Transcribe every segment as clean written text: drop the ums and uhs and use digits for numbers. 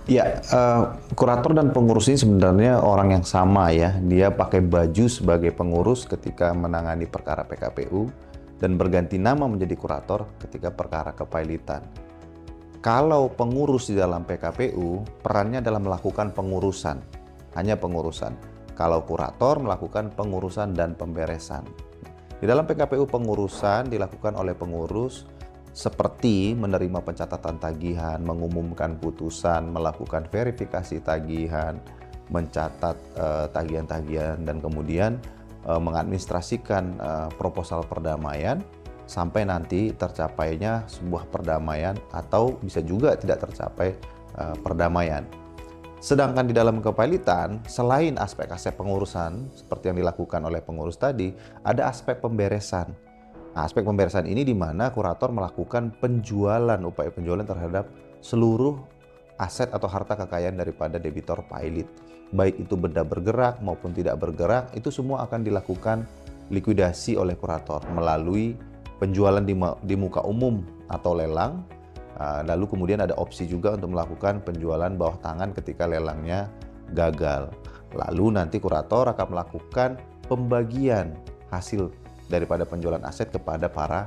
Ya, kurator dan pengurus ini sebenarnya orang yang sama ya. Dia pakai baju sebagai pengurus ketika menangani perkara PKPU dan berganti nama menjadi kurator ketika perkara kepailitan. Kalau pengurus di dalam PKPU, perannya adalah melakukan pengurusan, hanya pengurusan. Kalau kurator melakukan pengurusan dan pemberesan. Di dalam PKPU pengurusan dilakukan oleh pengurus seperti menerima pencatatan tagihan, mengumumkan putusan, melakukan verifikasi tagihan, mencatat tagihan-tagihan, dan kemudian mengadministrasikan proposal perdamaian sampai nanti tercapainya sebuah perdamaian atau bisa juga tidak tercapai perdamaian. Sedangkan di dalam kepailitan, selain aspek-aspek pengurusan seperti yang dilakukan oleh pengurus tadi, ada aspek pemberesan. Nah, aspek pemberesan ini di mana kurator melakukan penjualan, upaya penjualan terhadap seluruh aset atau harta kekayaan daripada debitor pailit. Baik itu benda bergerak maupun tidak bergerak, itu semua akan dilakukan likuidasi oleh kurator melalui penjualan di muka umum atau lelang. Lalu kemudian ada opsi juga untuk melakukan penjualan bawah tangan ketika lelangnya gagal. Lalu nanti kurator akan melakukan pembagian hasil daripada penjualan aset kepada para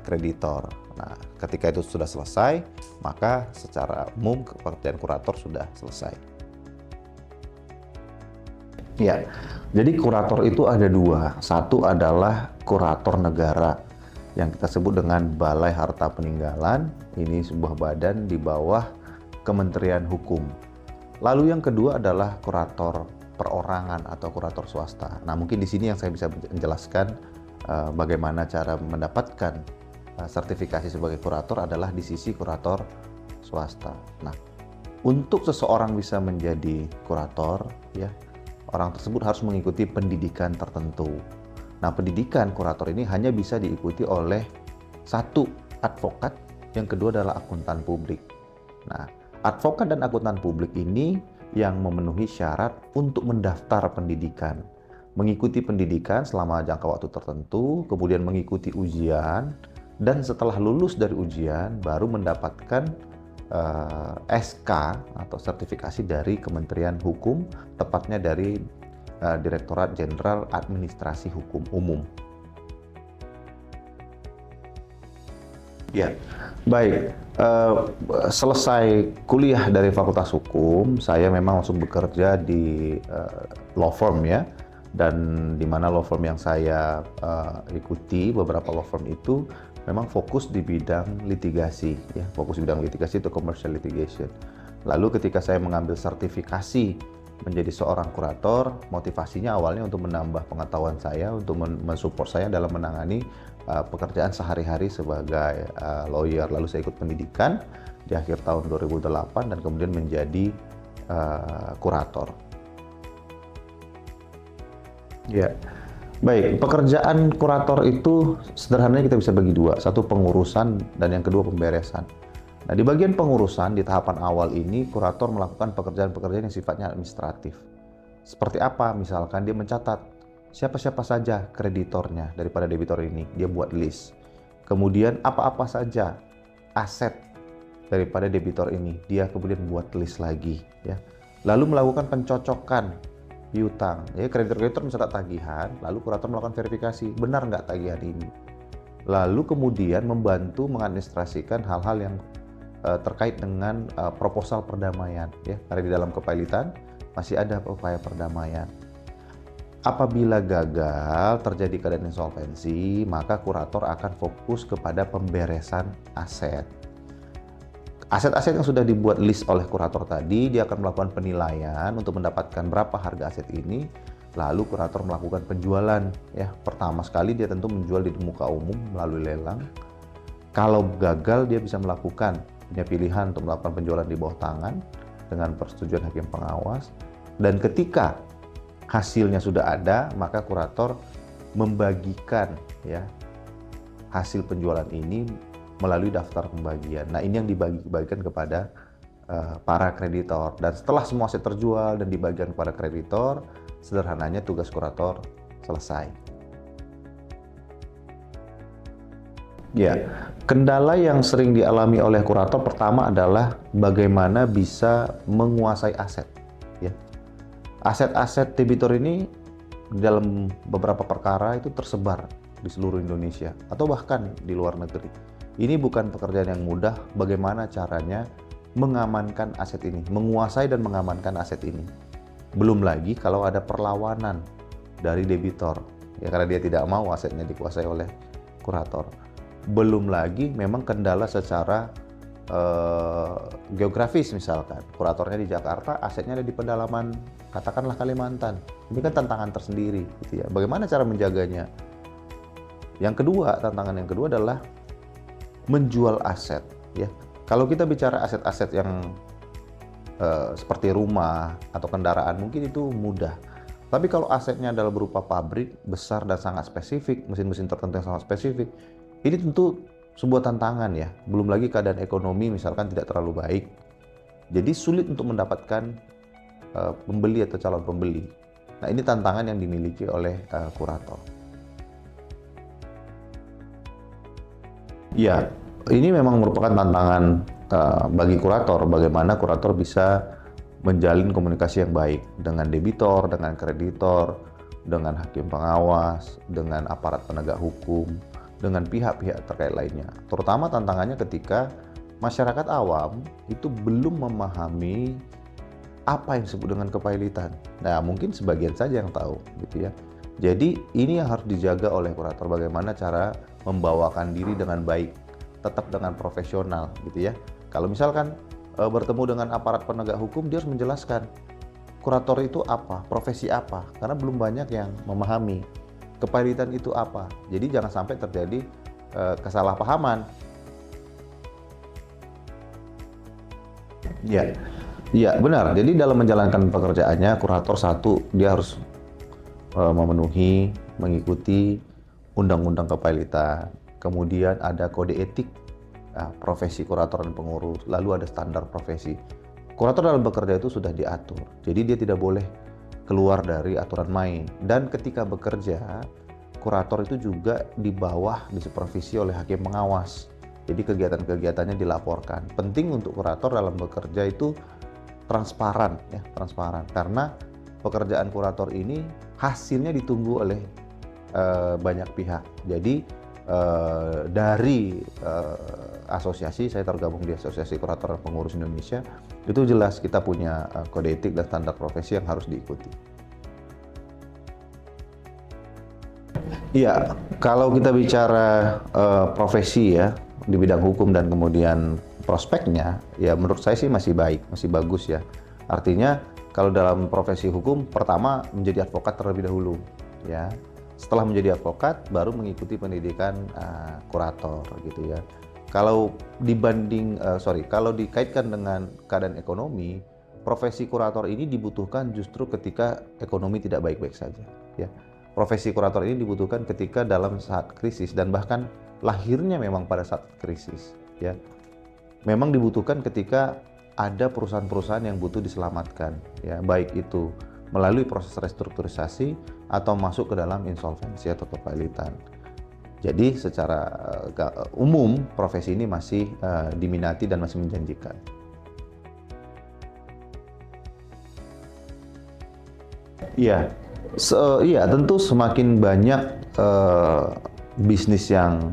kreditor. Nah, ketika itu sudah selesai, maka secara umum pekerjaan kurator sudah selesai. Ya, jadi kurator itu ada dua. Satu adalah kurator negara yang kita sebut dengan Balai Harta Peninggalan. Ini sebuah badan di bawah Kementerian Hukum. Lalu yang kedua adalah kurator perorangan atau kurator swasta. Nah, mungkin di sini yang saya bisa menjelaskan bagaimana cara mendapatkan sertifikasi sebagai kurator adalah di sisi kurator swasta. Nah, untuk seseorang bisa menjadi kurator, ya, orang tersebut harus mengikuti pendidikan tertentu. Nah, pendidikan kurator ini hanya bisa diikuti oleh satu, advokat, yang kedua adalah akuntan publik. Nah, advokat dan akuntan publik ini yang memenuhi syarat untuk mendaftar pendidikan. Mengikuti pendidikan selama jangka waktu tertentu, kemudian mengikuti ujian, dan setelah lulus dari ujian baru mendapatkan SK atau sertifikasi dari Kementerian Hukum, tepatnya dari Direktorat Jenderal Administrasi Hukum Umum. Ya, baik. Selesai kuliah dari Fakultas Hukum, saya memang langsung bekerja di law firm ya. Dan di mana law firm yang saya ikuti, beberapa law firm itu memang fokus di bidang litigasi, ya, fokus di bidang litigasi itu commercial litigation. Lalu ketika saya mengambil sertifikasi menjadi seorang kurator, motivasinya awalnya untuk menambah pengetahuan saya, untuk mensupport saya dalam menangani pekerjaan sehari-hari sebagai lawyer. Lalu saya ikut pendidikan di akhir tahun 2008 dan kemudian menjadi kurator. Ya, baik. Pekerjaan kurator itu sederhananya kita bisa bagi dua. Satu pengurusan dan yang kedua pemberesan. Nah, di bagian pengurusan di tahapan awal ini, kurator melakukan pekerjaan-pekerjaan yang sifatnya administratif. Seperti apa? Misalkan dia mencatat siapa-siapa saja kreditornya daripada debitor ini. Dia buat list. Kemudian apa-apa saja aset daripada debitor ini. Dia kemudian buat list lagi. Ya. Lalu melakukan pencocokan piutang. Ya, kreditor-kreditor mencatat tagihan, lalu kurator melakukan verifikasi, benar nggak tagihan ini. Lalu kemudian membantu mengadministrasikan hal-hal yang terkait dengan proposal perdamaian. Ya, karena di dalam kepailitan masih ada upaya perdamaian. Apabila gagal terjadi keadaan insolvensi, maka kurator akan fokus kepada pemberesan aset. Aset-aset yang sudah dibuat list oleh kurator tadi, dia akan melakukan penilaian untuk mendapatkan berapa harga aset ini. Lalu kurator melakukan penjualan. Ya, pertama sekali dia tentu menjual di muka umum melalui lelang. Kalau gagal, dia bisa melakukan, punya pilihan untuk melakukan penjualan di bawah tangan dengan persetujuan hakim pengawas. Dan ketika hasilnya sudah ada, maka kurator membagikan ya hasil penjualan ini melalui daftar pembagian. Nah, ini yang dibagikan kepada para kreditor. Dan setelah semua aset terjual dan dibagikan kepada kreditor, sederhananya tugas kurator selesai. Ya, kendala yang sering dialami oleh kurator pertama adalah bagaimana bisa menguasai aset. Ya, aset-aset debitur ini dalam beberapa perkara itu tersebar di seluruh Indonesia atau bahkan di luar negeri. Ini bukan pekerjaan yang mudah. Bagaimana caranya mengamankan aset ini, menguasai dan mengamankan aset ini. Belum lagi kalau ada perlawanan dari debitor, ya karena dia tidak mau asetnya dikuasai oleh kurator. Belum lagi memang kendala secara geografis, misalkan kuratornya di Jakarta, asetnya ada di pedalaman katakanlah Kalimantan. Ini kan tantangan tersendiri gitu ya. Bagaimana cara menjaganya? Yang kedua, tantangan yang kedua adalah menjual aset ya. Kalau kita bicara aset-aset yang seperti rumah atau kendaraan mungkin itu mudah. Tapi kalau asetnya adalah berupa pabrik besar dan sangat spesifik, mesin-mesin tertentu yang sangat spesifik, ini tentu sebuah tantangan ya. Belum lagi keadaan ekonomi misalkan tidak terlalu baik. Jadi sulit untuk mendapatkan pembeli atau calon pembeli. Nah, ini tantangan yang dimiliki oleh kurator. Ya, ini memang merupakan tantangan bagi kurator, bagaimana kurator bisa menjalin komunikasi yang baik dengan debitor, dengan kreditor, dengan hakim pengawas, dengan aparat penegak hukum, dengan pihak-pihak terkait lainnya. Terutama tantangannya ketika masyarakat awam itu belum memahami apa yang disebut dengan kepailitan. Nah, mungkin sebagian saja yang tahu, gitu ya. Jadi ini yang harus dijaga oleh kurator, bagaimana cara membawakan diri dengan baik, tetap dengan profesional, gitu ya. Kalau misalkan bertemu dengan aparat penegak hukum, dia harus menjelaskan kurator itu apa, profesi apa, karena belum banyak yang memahami kepailitan itu apa. Jadi jangan sampai terjadi kesalahpahaman. Ya, benar. Jadi dalam menjalankan pekerjaannya, kurator satu, dia harus memenuhi, mengikuti undang-undang kepailitan. Kemudian ada kode etik profesi kurator dan pengurus, lalu ada standar profesi. Kurator dalam bekerja itu sudah diatur, jadi dia tidak boleh keluar dari aturan main. Dan ketika bekerja, kurator itu juga di bawah disupervisi oleh hakim pengawas. Jadi kegiatan-kegiatannya dilaporkan. Penting untuk kurator dalam bekerja itu transparan ya, transparan. Karena pekerjaan kurator ini hasilnya ditunggu oleh banyak pihak. Jadi dari asosiasi, saya tergabung di Asosiasi Kurator dan Pengurus Indonesia, itu jelas kita punya kode etik dan standar profesi yang harus diikuti. Iya, kalau kita bicara profesi ya di bidang hukum dan kemudian prospeknya, ya menurut saya sih masih baik, masih bagus ya. Artinya kalau dalam profesi hukum, pertama menjadi advokat terlebih dahulu, ya. Setelah menjadi advokat, baru mengikuti pendidikan kurator, gitu ya. Kalau kalau dikaitkan dengan keadaan ekonomi, profesi kurator ini dibutuhkan justru ketika ekonomi tidak baik-baik saja, ya. Profesi kurator ini dibutuhkan ketika dalam saat krisis dan bahkan lahirnya memang pada saat krisis, ya. Memang dibutuhkan ketika ada perusahaan-perusahaan yang butuh diselamatkan, ya, baik itu melalui proses restrukturisasi atau masuk ke dalam insolvensi atau kepailitan. Jadi secara umum profesi ini masih diminati dan masih menjanjikan. Iya, tentu semakin banyak bisnis yang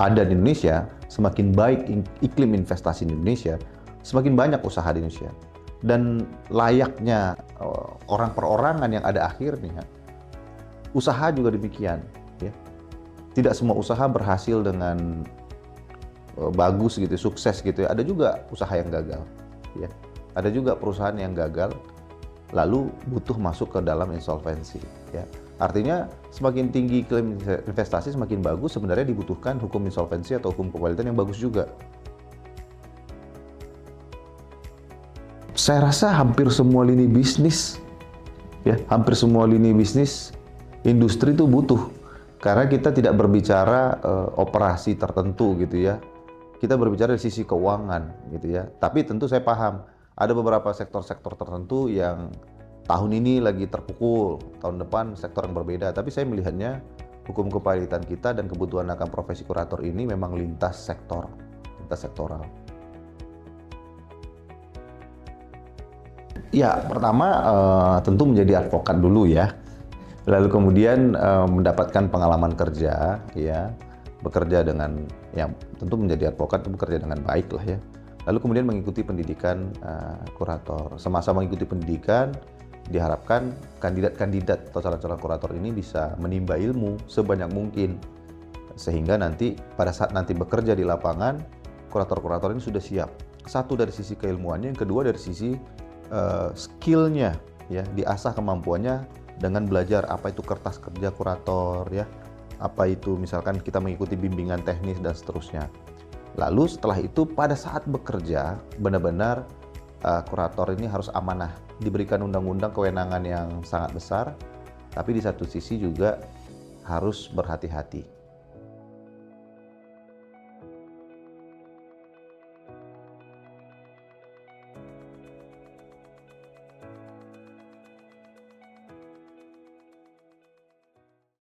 ada di Indonesia, semakin baik iklim investasi di Indonesia, semakin banyak usaha di Indonesia. Dan layaknya orang perorangan yang ada akhirnya, usaha juga demikian. Ya. Tidak semua usaha berhasil dengan bagus gitu, sukses gitu. Ada juga usaha yang gagal. Ya. Ada juga perusahaan yang gagal, lalu butuh masuk ke dalam insolvensi. Ya. Artinya semakin tinggi iklim investasi, semakin bagus, sebenarnya dibutuhkan hukum insolvensi atau hukum kepailitan yang bagus juga. Saya rasa hampir semua lini bisnis, ya, hampir semua lini bisnis industri itu butuh, karena kita tidak berbicara operasi tertentu gitu ya, kita berbicara dari sisi keuangan gitu ya. Tapi tentu saya paham ada beberapa sektor-sektor tertentu yang tahun ini lagi terpukul, tahun depan sektor yang berbeda. Tapi saya melihatnya hukum kepahitian kita dan kebutuhan akan profesi kurator ini memang lintas sektoral. Ya, pertama tentu menjadi advokat dulu ya. Lalu kemudian mendapatkan pengalaman kerja, ya, bekerja dengan yang tentu menjadi advokat itu bekerja dengan baik lah ya. Lalu kemudian mengikuti pendidikan kurator. Semasa mengikuti pendidikan, diharapkan kandidat-kandidat atau calon-calon kurator ini bisa menimba ilmu sebanyak mungkin, sehingga nanti pada saat nanti bekerja di lapangan, kurator-kurator ini sudah siap. Satu dari sisi keilmuannya, yang kedua dari sisi skillnya, ya, diasah kemampuannya dengan belajar apa itu kertas kerja kurator, ya, apa itu misalkan kita mengikuti bimbingan teknis dan seterusnya. Lalu setelah itu pada saat bekerja benar-benar kurator ini harus amanah, diberikan undang-undang kewenangan yang sangat besar, tapi di satu sisi juga harus berhati-hati.